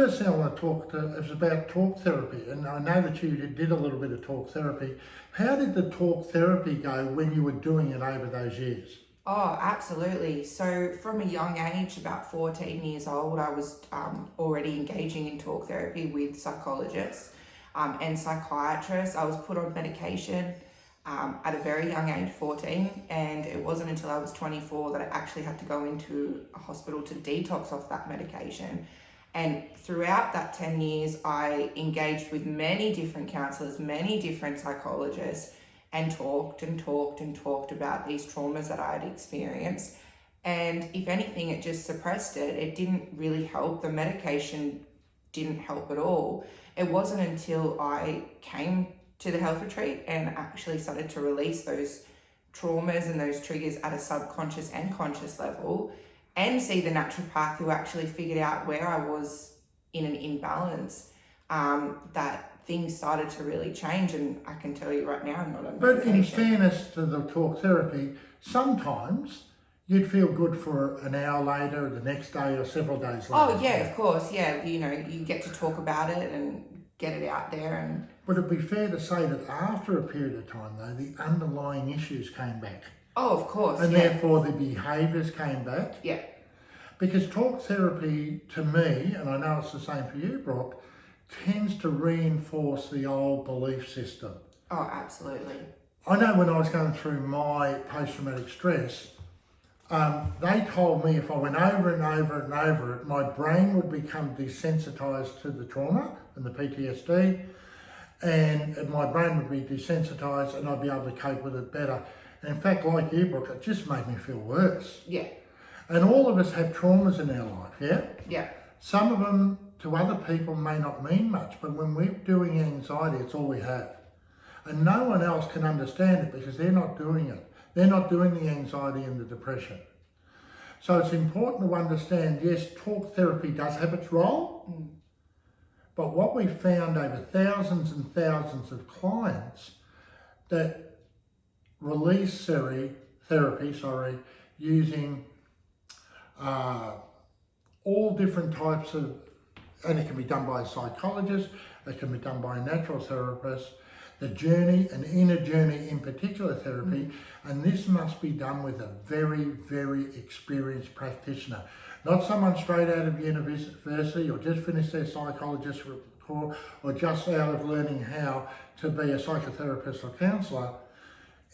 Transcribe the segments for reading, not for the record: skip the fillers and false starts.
first thing I want to talk to is about talk therapy, and I know that you did a little bit of talk therapy. How did the talk therapy go when you were doing it over those years? Oh, absolutely. So from a young age, about 14 years old, I was already engaging in talk therapy with psychologists and psychiatrists. I was put on medication at a very young age, 14, and it wasn't until I was 24 that I actually had to go into a hospital to detox off that medication. And throughout that 10 years, I engaged with many different counselors, many different psychologists, and talked about these traumas that I had experienced. And if anything, it just suppressed it. It didn't really help. The medication didn't help at all. It wasn't until I came to the health retreat and actually started to release those traumas and those triggers at a subconscious and conscious level, and see the naturopath who actually figured out where I was in an imbalance, that things started to really change. And I can tell you right now, I'm not on medication. But in fairness to the talk therapy, sometimes you'd feel good for an hour later, the next day, or several days later. Oh yeah, of course, yeah. You know, you get to talk about it and get it out there. And would it be fair to say that after a period of time, though, the underlying issues came back? oh, of course, And yeah. therefore the behaviours came back? Yeah. Because talk therapy, to me, and I know it's the same for you, Brooke, tends to reinforce the old belief system. Oh, absolutely. I know when I was going through my post-traumatic stress, they told me if I went over and over and over it, my brain would become desensitized to the trauma and the PTSD, and my brain would be desensitized and I'd be able to cope with it better. And in fact, like you, Brooke, it just made me feel worse. Yeah. And all of us have traumas in our life, yeah? Yeah. Some of them to other people may not mean much, but when we're doing anxiety, it's all we have. And no one else can understand it because they're not doing it. They're not doing the anxiety and the depression. So it's important to understand, yes, talk therapy does have its role, but what we found over thousands and thousands of clients that release therapy, using all different types of, and it can be done by a psychologist, it can be done by a natural therapist, the journey, an inner journey in particular therapy, and this must be done with a very, very experienced practitioner. Not someone straight out of university or just finished their psychologist course or just out of learning how to be a psychotherapist or counsellor.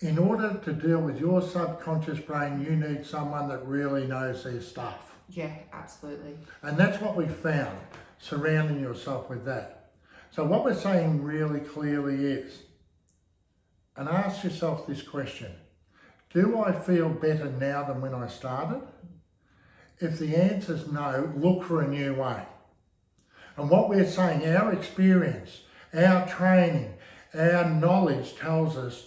In order to deal with your subconscious brain, you need someone that really knows their stuff. Yeah, absolutely. And that's what we found, surrounding yourself with that. So what we're saying really clearly is, and ask yourself this question, do I feel better now than when I started? If the answer is no, look for a new way. And what we're saying, our experience, our training, our knowledge tells us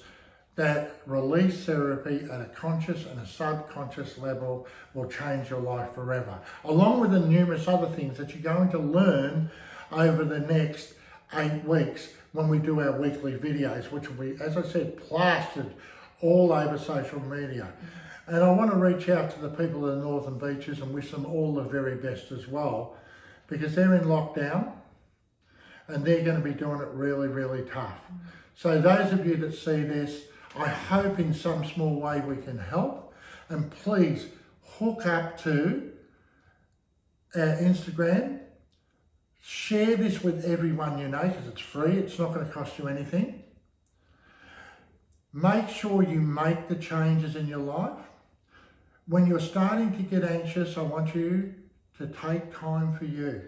that release therapy at a conscious and a subconscious level will change your life forever, along with the numerous other things that you're going to learn over the next 8 weeks when we do our weekly videos, which will be, as I said, plastered all over social media. And I want to reach out to the people of the Northern Beaches and wish them all the very best as well, because they're in lockdown and they're going to be doing it really, really tough. So those of you that see this, I hope in some small way we can help, and please hook up to our Instagram, share this with everyone you know because it's free, it's not going to cost you anything. Make sure you make the changes in your life. When you're starting to get anxious, I want you to take time for you.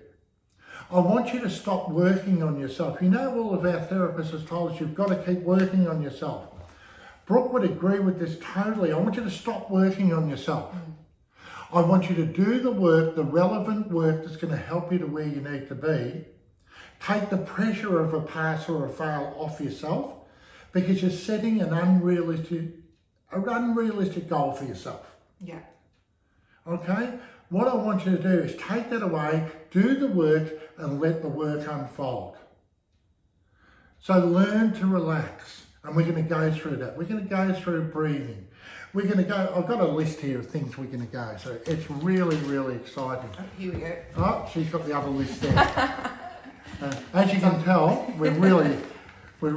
I want you to stop working on yourself. You know, all of our therapists have told us you've got to keep working on yourself. Brooke would agree with this totally. I want you to stop working on yourself. I want you to do the work, the relevant work that's going to help you to where you need to be. Take the pressure of a pass or a fail off yourself because you're setting an unrealistic goal for yourself. Yeah. Okay? What I want you to do is take that away, do the work, and let the work unfold. So learn to relax. And we're going to go through that. We're going to go through breathing. We're going to go, I've got a list here of things we're going to go, so it's really, really exciting. Oh, here we go. Oh, she's got the other list there. As you can tell, we really do this We're a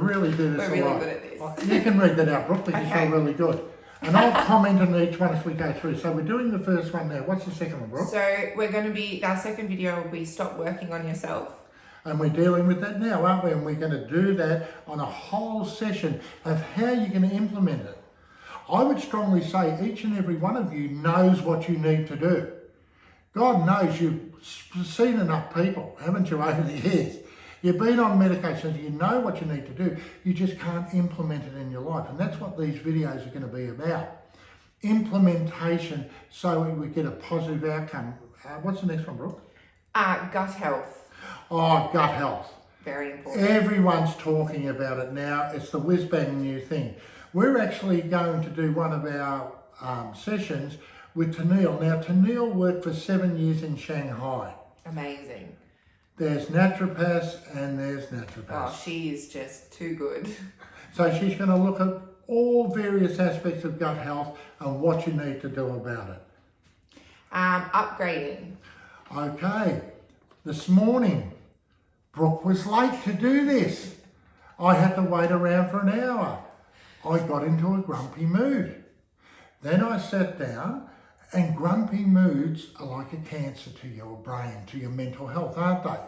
really lot. good at this. You can read that out, Brooke, because Okay. you're really good. And I'll comment on each one as we go through. So we're doing the first one now. What's the second one, Brooke? So we're going to be, our second video will be stop working on yourself. And we're dealing with that now, aren't we? And we're going to do that on a whole session of how you're going to implement it. I would strongly say each and every one of you knows what you need to do. God knows you've seen enough people, haven't you, over the years? You've been on medication, you know what you need to do, you just can't implement it in your life. And that's what these videos are going to be about. Implementation so we get a positive outcome. What's the next one, Brooke? Gut health. Oh, gut health. Very important. Everyone's talking about it now. It's the whiz-bang new thing. We're actually going to do one of our sessions with Tennille. Now, Tennille worked for 7 years in Shanghai. Amazing. There's naturopaths and there's Oh, naturopaths. she is just too good. So she's going to look at all various aspects of gut health and what you need to do about it. Upgrading. Okay, this morning, Brooke was late to do this. I had to wait around for an hour. I got into a grumpy mood. Then I sat down, and grumpy moods are like a cancer to your brain, to your mental health, aren't they?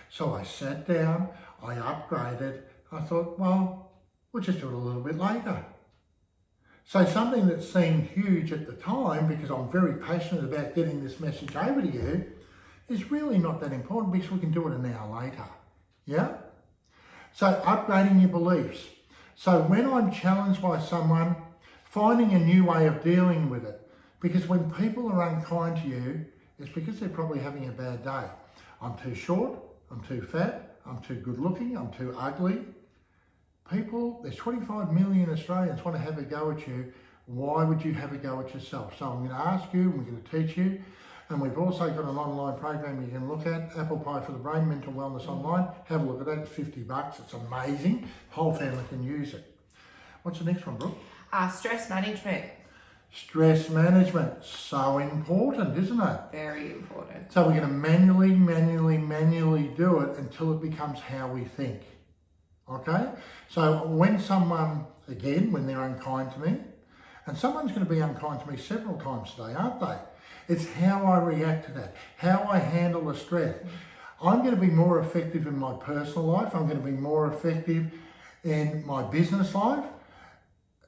So I sat down, I upgraded. I thought, well, we'll just do it a little bit later. So something that seemed huge at the time, because I'm very passionate about getting this message over to you, is really not that important because we can do it an hour later. Yeah? So upgrading your beliefs. So when I'm challenged by someone, finding a new way of dealing with it. Because when people are unkind to you, it's because they're probably having a bad day. I'm too short, I'm too fat, I'm too good looking, I'm too ugly. People, there's 25 million Australians want to have a go at you. Why would you have a go at yourself? So I'm going to ask you, and we're going to teach you. And we've also got an online program you can look at, Apple Pie for the Brain, Mental Wellness Online. Have a look at that, it's $50. It's amazing. Whole family can use it. What's the next one, Brooke? Stress management. Stress management, so important, isn't it? Very important. So we're going to manually do it until it becomes how we think. Okay? So when someone, again, when they're unkind to me, and someone's going to be unkind to me several times today, aren't they? It's how I react to that, how I handle the stress. I'm going to be more effective in my personal life. I'm going to be more effective in my business life.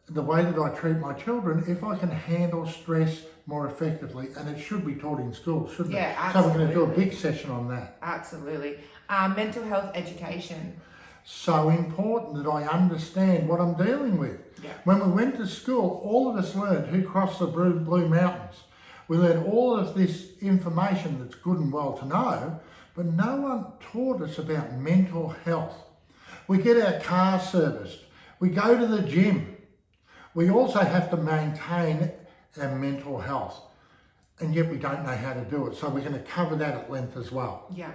The way that I treat my children, if I can handle stress more effectively, and it should be taught in school, shouldn't it? Yeah, So we're going to do a absolutely. big session on that. Absolutely. Mental health education. So important that I understand what I'm dealing with. Yeah. When we went to school, all of us learned who crossed the Blue Mountains. We learned all of this information that's good and well to know, but no one taught us about mental health. We get our car serviced. We go to the gym. We also have to maintain our mental health, and yet we don't know how to do it. So we're going to cover that at length as well. Yeah.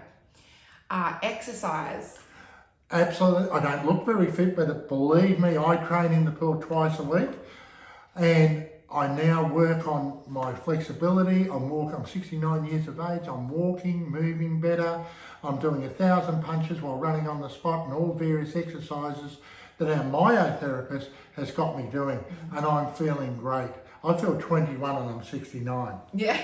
Exercise. Absolutely. I don't look very fit, but believe me, I train in the pool twice a week, and I now work on my flexibility. I'm 69 years of age. I'm walking, moving better. I'm doing 1,000 punches while running on the spot and all various exercises that our myotherapist has got me doing, and I'm feeling great. I feel 21 and I'm 69. Yeah.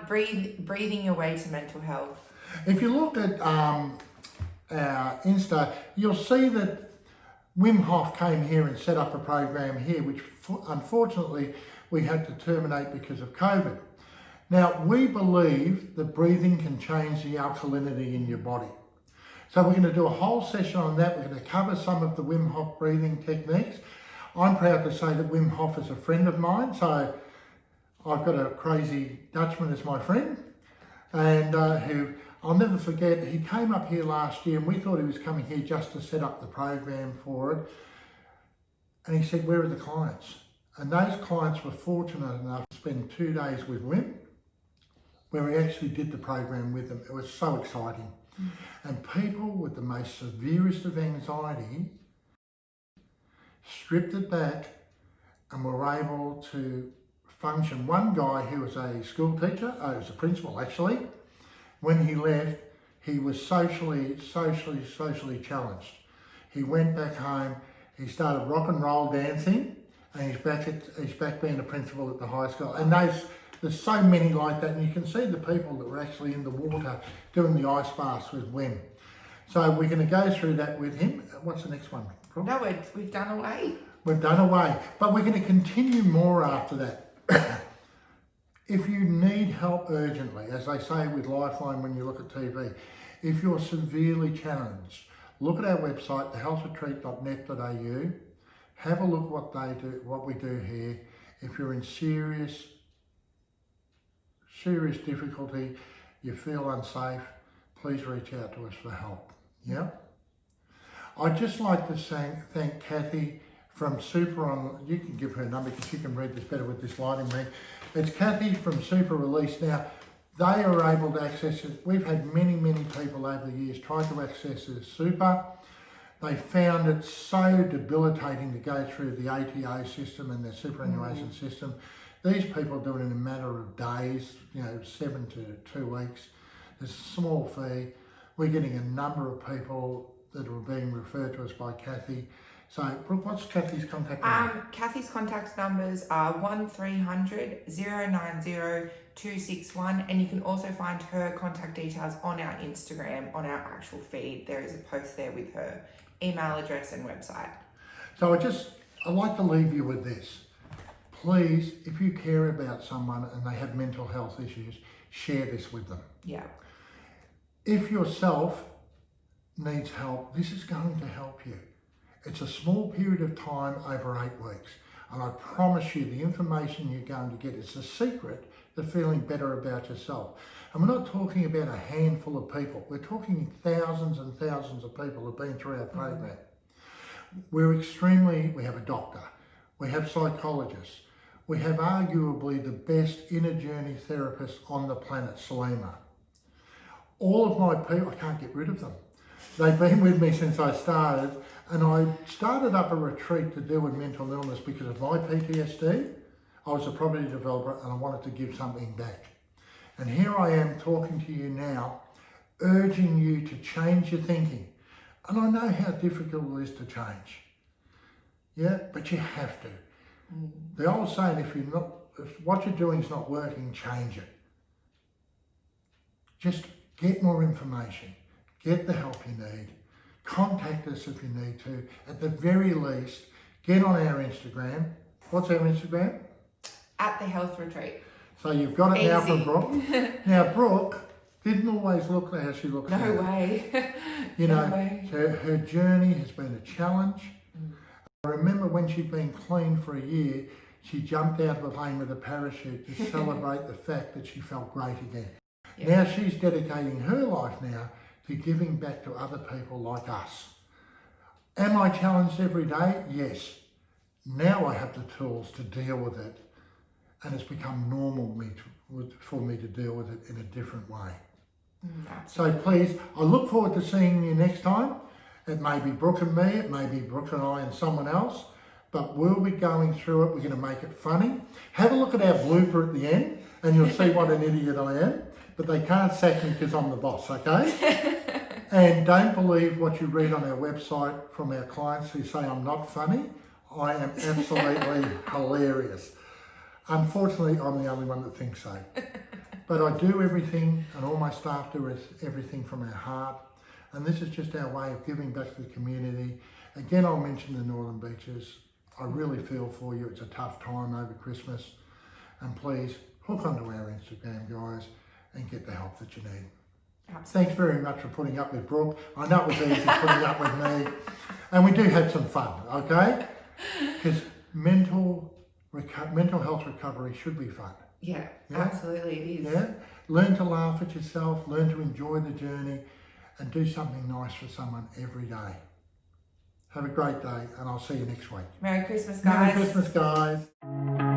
Breathing your way to mental health. If you look at our Insta, you'll see that Wim Hof came here and set up a program here, which unfortunately we had to terminate because of COVID. Now, we believe that breathing can change the alkalinity in your body. So we're going to do a whole session on that. We're going to cover some of the Wim Hof breathing techniques. I'm proud to say that Wim Hof is a friend of mine. So I've got a crazy Dutchman as my friend, and who I'll never forget. He came up here last year, and we thought he was coming here just to set up the program for it. And he said, "Where are the clients?" And those clients were fortunate enough to spend 2 days with Wim, where we actually did the program with them. It was so exciting. And people with the most severest of anxiety stripped it back and were able to function. One guy who was a school teacher, he was a principal actually, when he left, he was socially challenged. He went back home, he started rock and roll dancing, and he's back being a principal at the high school. And there's so many like that, and you can see the people that were actually in the water doing the ice baths with Wim. So we're going to go through that with him. What's the next one? Brooke? No, we've done away. We've done away, but we're going to continue more after that. If you need help urgently, as they say with Lifeline when you look at TV, if you're severely challenged, look at our website, thehealthretreat.net.au. Have a look what they do, what we do here. If you're in serious difficulty, you feel unsafe, please reach out to us for help. Yeah. I'd just like to thank Kathy from Super On. You can give her number because she can read this better with this lighting me. It's Kathy from Super Release. Now, they are able to access it. We've had many people over the years try to access the Super. They found it so debilitating to go through the ATO system and their superannuation system. These people do it in a matter of days, 7 to 2 weeks. There's a small fee. We're getting a number of people that are being referred to us by Kathy. So, Brooke, what's Kathy's contact number? Kathy's contact numbers are 1300 090 261, and you can also find her contact details on our Instagram, on our actual feed. There is a post there with her email address and website. So I'd like to leave you with this. Please, if you care about someone and they have mental health issues, share this with them. Yeah. If yourself needs help, this is going to help you. It's a small period of time over 8 weeks. And I promise you the information you're going to get is the secret to feeling better about yourself. And we're not talking about a handful of people. We're talking thousands and thousands of people who've been through our program. We have a doctor, we have psychologists, we have arguably the best inner journey therapists on the planet, Salima. All of my people, I can't get rid of them. They've been with me since I started, and I started up a retreat to deal with mental illness because of my PTSD. I was a property developer and I wanted to give something back. And here I am talking to you now, urging you to change your thinking. And I know how difficult it is to change. Yeah, but you have to. The old saying, if what you're doing is not working, change it. Just get more information. Get the help you need. Contact us if you need to. At the very least, get on our Instagram. What's our Instagram? At The Health Retreat. So you've got it now Easy. from Brooke. Now, Brooke didn't always look how she looks now. No way. No way. Her journey has been a challenge. I remember when she'd been clean for a year, she jumped out of a plane with a parachute to celebrate the fact that she felt great again. Yeah. Now she's dedicating her life now to giving back to other people like us. Am I challenged every day? Yes. Now I have the tools to deal with it, and it's become normal for me to deal with it in a different way. So please, I look forward to seeing you next time. It may be Brooke and me, it may be Brooke and I and someone else, but we'll be going through it. We're going to make it funny. Have a look at our blooper at the end and you'll see what an idiot I am. But they can't sack me because I'm the boss, okay? And don't believe what you read on our website from our clients who say I'm not funny. I am absolutely hilarious. Unfortunately, I'm the only one that thinks so. But I do everything, and all my staff do everything from our heart. And this is just our way of giving back to the community. Again, I'll mention the Northern Beaches. I really feel for you. It's a tough time over Christmas. And please, hook onto our Instagram, guys, and get the help that you need. Absolutely. Thanks very much for putting up with Brooke. I know it was easy putting up with me. And we do have some fun, okay? Because mental health recovery should be fun. Yeah, Yeah? absolutely it is. Yeah? Learn to laugh at yourself, learn to enjoy the journey, and do something nice for someone every day. Have a great day, and I'll see you next week. Merry Christmas, guys. Merry Christmas, guys.